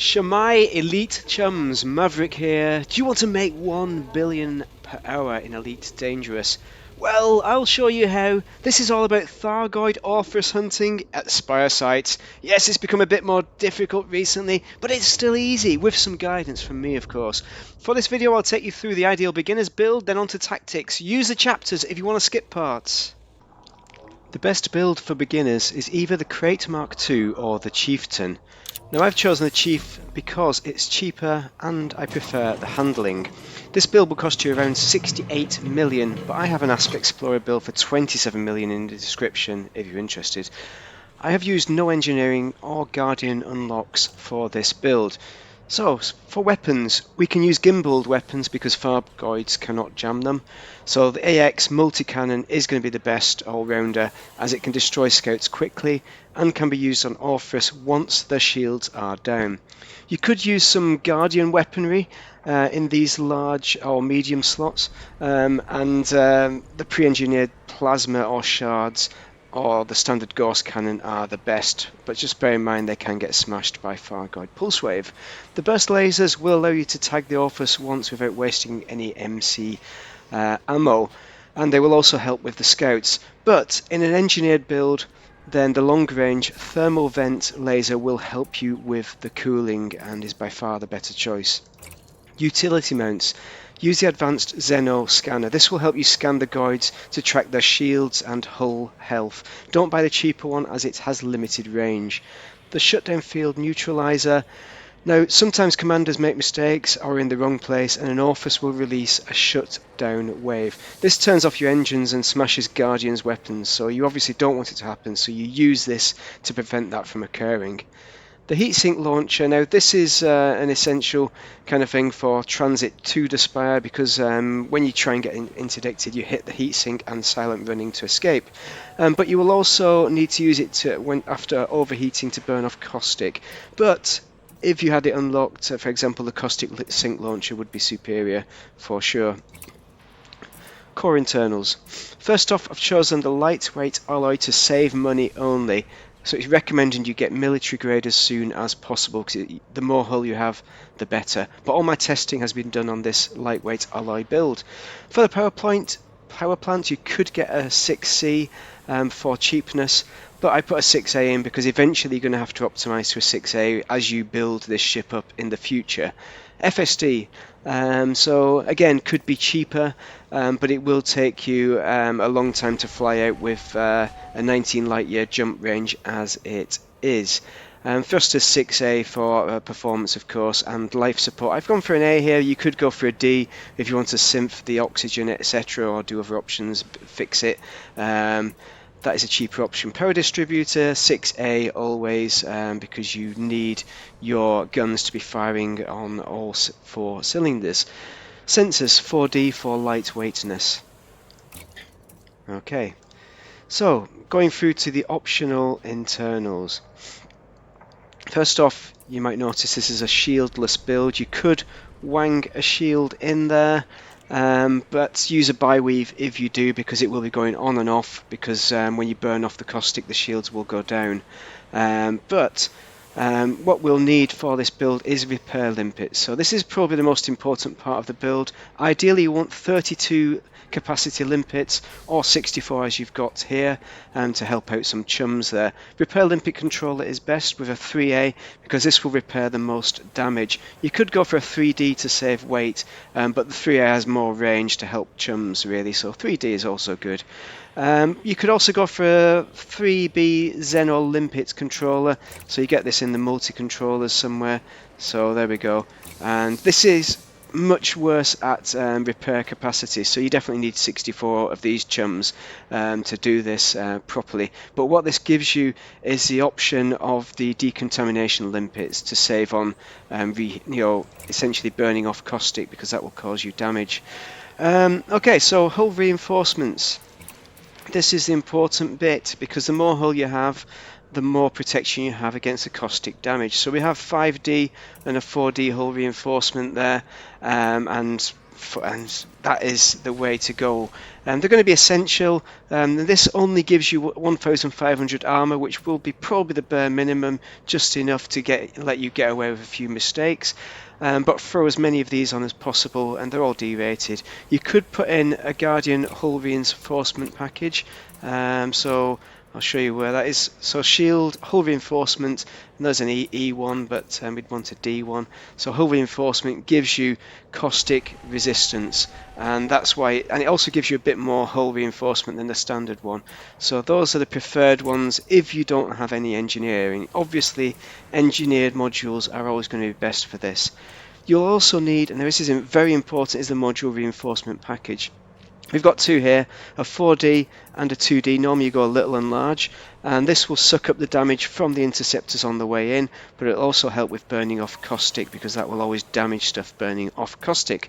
Shamai Elite Chums, Maverick here. Do you want to make 1 billion per hour in Elite Dangerous? Well, I'll show you how. This is all about Thargoid Orthus hunting at the Spire sites. Yes, it's become a bit more difficult recently, but it's still easy, with some guidance from me, of course. For this video, I'll take you through the ideal beginner's build, then onto tactics. Use the chapters if you want to skip parts. The best build for beginners is either the Crate Mark II or the Chieftain. Now I've chosen the Chief because it's cheaper and I prefer the handling. This build will cost you around 68 million, but I have an Asp Explorer build for 27 million in the description if you're interested. I have used no engineering or Guardian unlocks for this build. So, for weapons, we can use gimbaled weapons because Thargoids cannot jam them. So the AX multi-cannon is going to be the best all-rounder as it can destroy scouts quickly and can be used on Orthus once their shields are down. You could use some Guardian weaponry in these large or medium slots and the pre-engineered plasma or shards or the standard Gauss cannon are the best, but just bear in mind they can get smashed by Thargoid Pulse Wave. The burst lasers will allow you to tag the Orthus once without wasting any MC ammo, and they will also help with the scouts. But in an engineered build, then the long range thermal vent laser will help you with the cooling and is by far the better choice. Utility mounts. Use the advanced Xeno scanner. This will help you scan the Goids to track their shields and hull health. Don't buy the cheaper one as it has limited range. The shutdown field neutralizer. Now sometimes commanders make mistakes or are in the wrong place and an Orthus will release a shutdown wave. This turns off your engines and smashes Guardian's weapons, so you obviously don't want it to happen, so you use this to prevent that from occurring. The heatsink launcher, now this is an essential kind of thing for transit to the Spire because when you try and get interdicted you hit the heatsink and silent running to escape. But you will also need to use it after overheating to burn off caustic. But if you had it unlocked, for example the Caustic Sink launcher would be superior for sure. Core internals. First off, I've chosen the lightweight alloy to save money only. So it's recommending you get military grade as soon as possible because the more hull you have, the better. But all my testing has been done on this lightweight alloy build. For the power plant, you could get a 6C for cheapness, but I put a 6A in because eventually you're going to have to optimize to a 6A as you build this ship up in the future. FSD, so again could be cheaper, but it will take you a long time to fly out with a 19 light year jump range as it is. Thrusters 6A for performance of course, and life support. I've gone for an A here. You could go for a D if you want to synth the oxygen etc or do other options, fix it. That is a cheaper option. Power distributor 6A always because you need your guns to be firing on all 4 cylinders. Sensors 4D for lightweightness. Okay, so going through to the optional internals. First off, you might notice this is a shieldless build. You could wang a shield in there. But use a biweave if you do because it will be going on and off because when you burn off the caustic the shields will go down. But what we'll need for this build is repair limpets. So this is probably the most important part of the build. Ideally you want 32 capacity limpets or 64 as you've got here to help out some chums there. Repair limpet controller is best with a 3A because this will repair the most damage. You could go for a 3D to save weight, but the 3A has more range to help chums really, so 3D is also good. You could also go for a 3B Xeno limpet controller, so you get this in the multi-controllers somewhere, so there we go. And this is much worse at repair capacity, so you definitely need 64 of these chums to do this properly. But what this gives you is the option of the decontamination limpets to save on essentially burning off caustic because that will cause you damage. Okay, so hull reinforcements. This is the important bit because the more hull you have, the more protection you have against the caustic damage. So we have 5D and a 4D hull reinforcement there, and and that is the way to go. They're going to be essential. This only gives you 1,500 armor, which will be probably the bare minimum, just enough to let you get away with a few mistakes. But throw as many of these on as possible, and they're all D-rated. You could put in a Guardian hull reinforcement package, so I'll show you where that is. So shield, hull reinforcement, and there's an E1, but we'd want a D1. So hull reinforcement gives you caustic resistance, and that's why, and it also gives you a bit more hull reinforcement than the standard one. So those are the preferred ones if you don't have any engineering. Obviously, engineered modules are always going to be best for this. You'll also need, and this is very important, is the module reinforcement package. We've got two here, a 4D and a 2D. Normally you go little and large, and this will suck up the damage from the interceptors on the way in, but it'll also help with burning off caustic, because that will always damage stuff burning off caustic.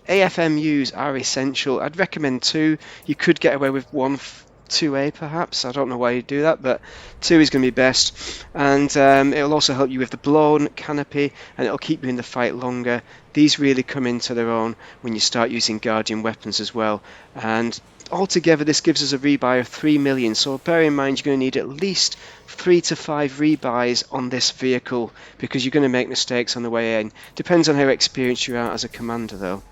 AFMUs are essential. I'd recommend 2. You could get away with 2A perhaps. I don't know why you do that, but 2 is going to be best. And it'll also help you with the blown canopy, and it'll keep you in the fight longer. These really come into their own when you start using Guardian weapons as well. And altogether this gives us a rebuy of 3 million, so bear in mind you're going to need at least 3 to 5 rebuys on this vehicle, because you're going to make mistakes on the way in. Depends on how experienced you are as a commander though.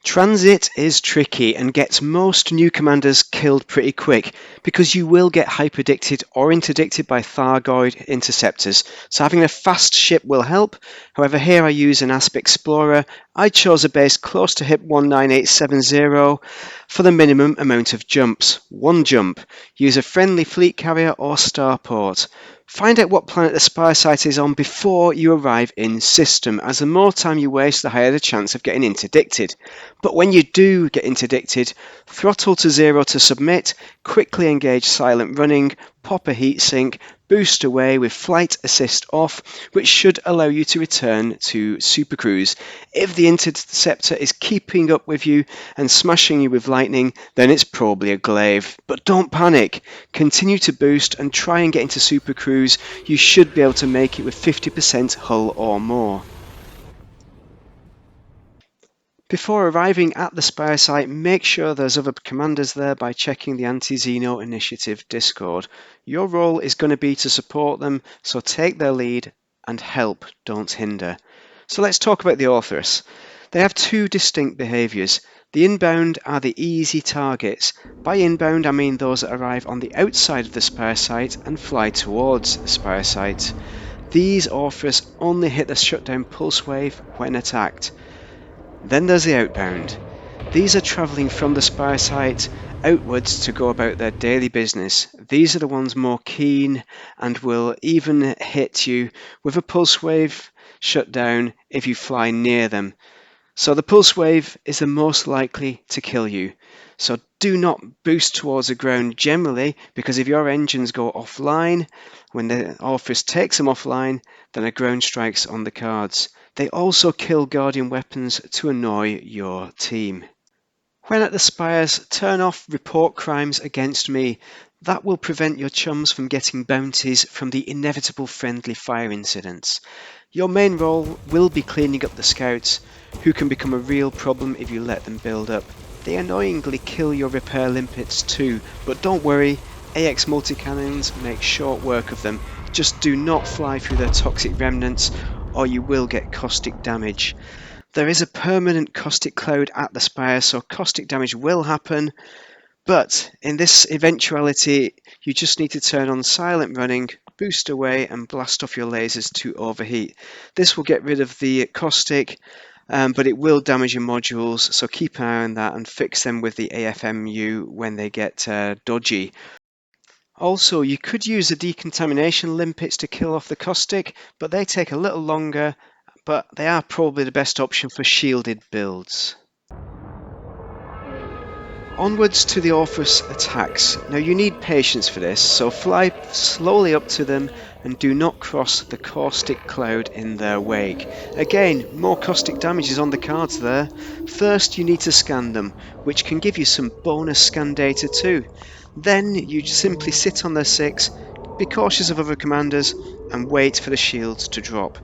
Transit is tricky and gets most new commanders killed pretty quick, because you will get hyperdicted or interdicted by Thargoid interceptors, so having a fast ship will help. However, here I use an Asp Explorer. I chose a base close to HIP 19870 for the minimum amount of jumps. 1 jump. Use a friendly fleet carrier or starport. Find out what planet the Spire site is on before you arrive in system, as the more time you waste, the higher the chance of getting interdicted. But when you do get interdicted, throttle to 0 to submit, quickly engage silent running, pop a heatsink, boost away with flight assist off, which should allow you to return to supercruise. If the interceptor is keeping up with you and smashing you with lightning, then it's probably a glaive. But don't panic. Continue to boost and try and get into supercruise. You should be able to make it with 50% hull or more. Before arriving at the Spire site, make sure there's other commanders there by checking the Anti-Xeno Initiative Discord. Your role is going to be to support them, so take their lead and help, don't hinder. So let's talk about the Orthus. They have 2 distinct behaviours. The inbound are the easy targets. By inbound I mean those that arrive on the outside of the Spire site and fly towards the Spire site. These Orthus only hit the shutdown pulse wave when attacked. Then there's the outbound. These are travelling from the Spire site outwards to go about their daily business. These are the ones more keen and will even hit you with a pulse wave shutdown if you fly near them. So the pulse wave is the most likely to kill you. So do not boost towards the ground generally, because if your engines go offline, when the Orthus takes them offline, then a ground strike's on the cards. They also kill Guardian weapons to annoy your team. When at the Spires, turn off report crimes against me. That will prevent your chums from getting bounties from the inevitable friendly fire incidents. Your main role will be cleaning up the scouts, who can become a real problem if you let them build up. They annoyingly kill your repair limpets too, but don't worry, AX multi-cannons make short work of them. Just do not fly through their toxic remnants, or you will get caustic damage. There is a permanent caustic cloud at the Spire, so caustic damage will happen, but in this eventuality you just need to turn on silent running, boost away and blast off your lasers to overheat. This will get rid of the caustic, but it will damage your modules, so keep an eye on that and fix them with the AFMU when they get dodgy. Also, you could use the decontamination limpets to kill off the caustic, but they take a little longer, but they are probably the best option for shielded builds. Onwards to the Orthus attacks. Now you need patience for this, so fly slowly up to them and do not cross the caustic cloud in their wake. Again, more caustic damage is on the cards there. First you need to scan them, which can give you some bonus scan data too. Then you simply sit on their 6, be cautious of other commanders and wait for the shields to drop.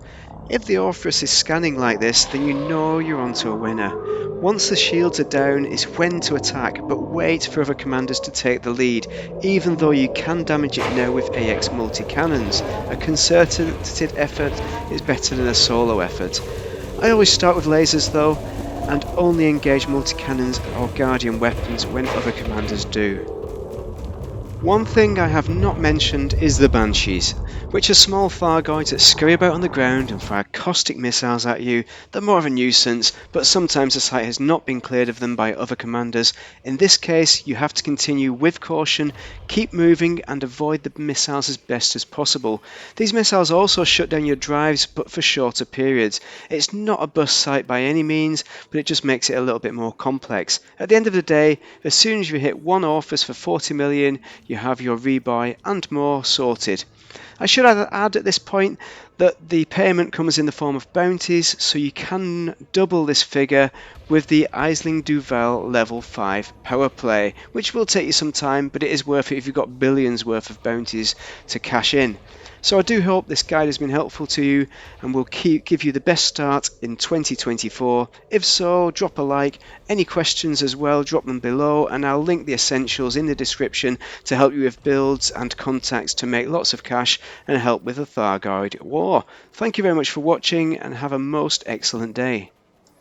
If the Orthus is scanning like this, then you know you're onto a winner. Once the shields are down is when to attack, but wait for other commanders to take the lead, even though you can damage it now with AX multi-cannons. A concerted effort is better than a solo effort. I always start with lasers though, and only engage multi-cannons or guardian weapons when other commanders do. One thing I have not mentioned is the Banshees, which are small Thargoids that scurry about on the ground and fire caustic missiles at you. They're more of a nuisance, but sometimes the site has not been cleared of them by other commanders. In this case, you have to continue with caution, keep moving and avoid the missiles as best as possible. These missiles also shut down your drives, but for shorter periods. It's not a bust site by any means, but it just makes it a little bit more complex. At the end of the day, as soon as you hit one Orthus for 40 million, you have your rebuy and more sorted. I should add at this point that the payment comes in the form of bounties, so you can double this figure with the Lavigny-Duvel level 5 power play, which will take you some time, but it is worth it if you've got billions worth of bounties to cash in. So I do hope this guide has been helpful to you and will give you the best start in 2024. If so, drop a like. Any questions as well, drop them below, and I'll link the essentials in the description to help you with builds and contacts to make lots of cash and help with the Thargoid war. Thank you very much for watching and have a most excellent day.